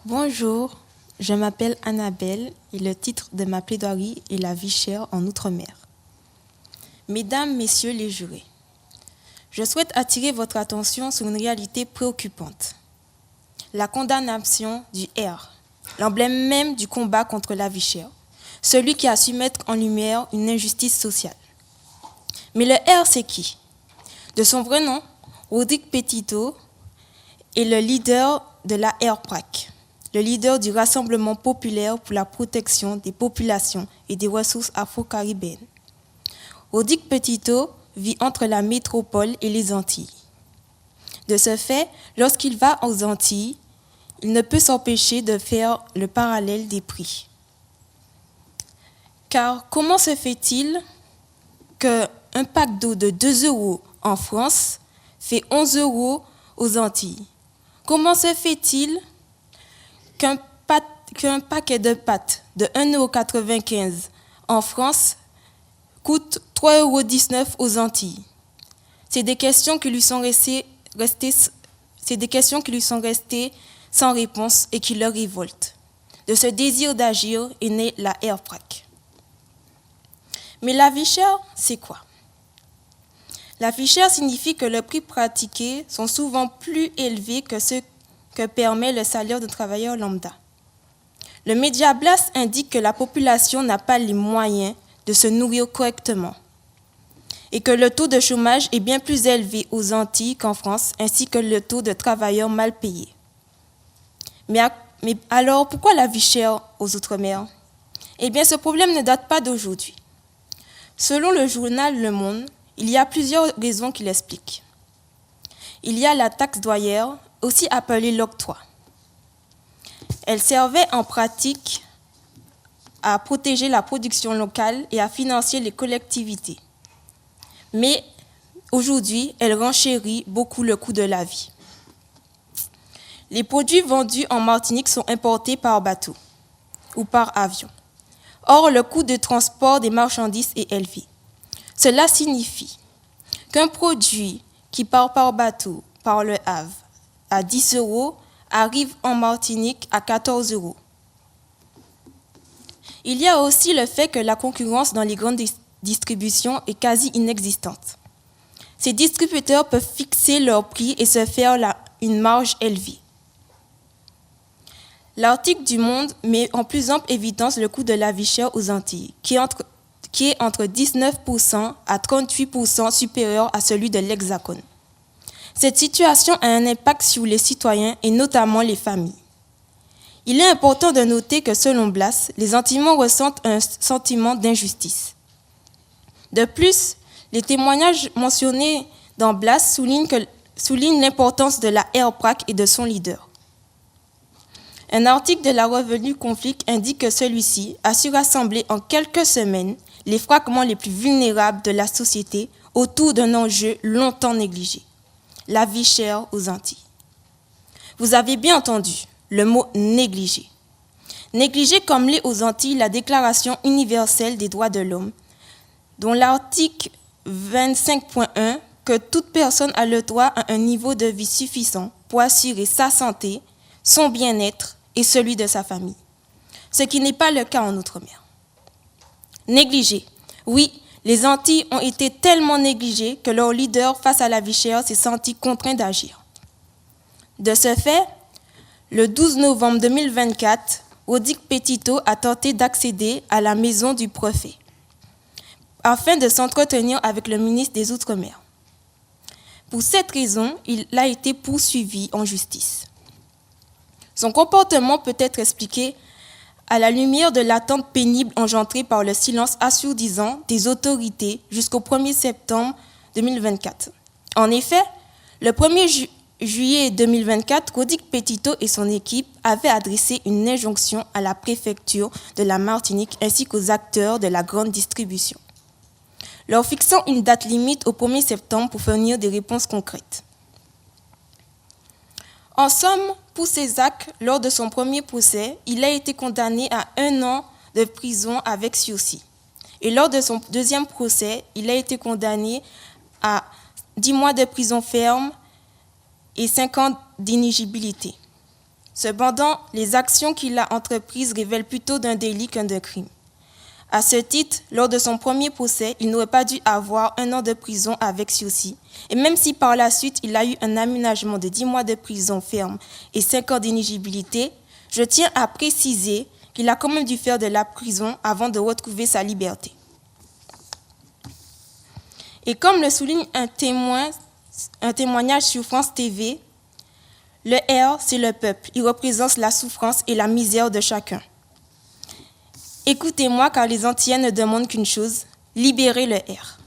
Bonjour, je m'appelle Annabelle et le titre de ma plaidoirie est La vie chère en Outre-mer. Mesdames, Messieurs les jurés, je souhaite attirer votre attention sur une réalité préoccupante. La condamnation du R, l'emblème même du combat contre la vie chère, celui qui a su mettre en lumière une injustice sociale. Mais le R, c'est qui? De son vrai nom, Rodrigue Petitto est le leader de la RPRAC, le leader du Rassemblement populaire pour la protection des populations et des ressources afro-caribéennes. Rodrigue Petitto vit entre la métropole et les Antilles. De ce fait, lorsqu'il va aux Antilles, il ne peut s'empêcher de faire le parallèle des prix. Car comment se fait-il qu'un pack d'eau de 2 € en France fait 11 € aux Antilles? Comment se fait-il qu'un paquet de pâtes de 1,95 € en France coûte 3,19 € aux Antilles? C'est des questions qui lui sont restées sans réponse et qui le révoltent. De ce désir d'agir est née la RPRAC. Mais la vie chère, c'est quoi? La vie chère signifie que les prix pratiqués sont souvent plus élevés que ceux que permet le salaire de travailleur lambda. Le Média Blast indique que la population n'a pas les moyens de se nourrir correctement et que le taux de chômage est bien plus élevé aux Antilles qu'en France, ainsi que le taux de travailleurs mal payés. Mais alors, pourquoi la vie chère aux Outre-mer? Eh bien, ce problème ne date pas d'aujourd'hui. Selon le journal Le Monde, il y a plusieurs raisons qui l'expliquent. Il y a la taxe douanière, aussi appelée l'octroi. Elle servait en pratique à protéger la production locale et à financer les collectivités. Mais aujourd'hui, elle renchérit beaucoup le coût de la vie. Les produits vendus en Martinique sont importés par bateau ou par avion. Or, le coût de transport des marchandises est élevé. Cela signifie qu'un produit qui part par bateau, par le Havre, à 10 € arrive en Martinique à 14 €. Il y a aussi le fait que la concurrence dans les grandes distributions est quasi inexistante. Ces distributeurs peuvent fixer leur prix et se faire une marge élevée. L'article du Monde met en plus ample évidence le coût de la vie chère aux Antilles, qui est entre 19% à 38% supérieur à celui de l'Hexagone. Cette situation a un impact sur les citoyens et notamment les familles. Il est important de noter que selon Blas, les Antillais ressentent un sentiment d'injustice. De plus, les témoignages mentionnés dans Blas soulignent l'importance de la RPRAC et de son leader. Un article de la revue Conflict indique que celui-ci a su rassembler en quelques semaines les fragments les plus vulnérables de la société autour d'un enjeu longtemps négligé, la vie chère aux Antilles. Vous avez bien entendu le mot négligé. Négligé comme l'est aux Antilles la Déclaration universelle des droits de l'homme, dont l'article 25.1 que toute personne a le droit à un niveau de vie suffisant pour assurer sa santé, son bien-être et celui de sa famille, ce qui n'est pas le cas en Outre-mer. Négligé. Oui, les Antilles ont été tellement négligées que leur leader face à la vie chère s'est senti contraint d'agir. De ce fait, le 12 novembre 2024, Rodrigue Petitto a tenté d'accéder à la maison du préfet afin de s'entretenir avec le ministre des Outre-mer. Pour cette raison, il a été poursuivi en justice. Son comportement peut être expliqué à la lumière de l'attente pénible engendrée par le silence assourdissant des autorités jusqu'au 1er septembre 2024. En effet, le 1er juillet 2024, Rodrigue Petitto et son équipe avaient adressé une injonction à la préfecture de la Martinique ainsi qu'aux acteurs de la grande distribution, leur fixant une date limite au 1er septembre pour fournir des réponses concrètes. En somme, pour ces actes, lors de son premier procès, il a été condamné à 1 an de prison avec sursis. Et lors de son deuxième procès, il a été condamné à 10 mois de prison ferme et 5 ans d'inéligibilité. Cependant, les actions qu'il a entreprises révèlent plutôt d'un délit qu'un de crime. À ce titre, lors de son premier procès, il n'aurait pas dû avoir 1 an de prison avec sursis. Et même si par la suite, il a eu un aménagement de 10 mois de prison ferme et 5 ans d'inéligibilité, je tiens à préciser qu'il a quand même dû faire de la prison avant de retrouver sa liberté. Et comme le souligne un témoignage sur France TV, le R, c'est le peuple. Il représente la souffrance et la misère de chacun. Écoutez-moi car les Antillais ne demandent qu'une chose, libérer le R.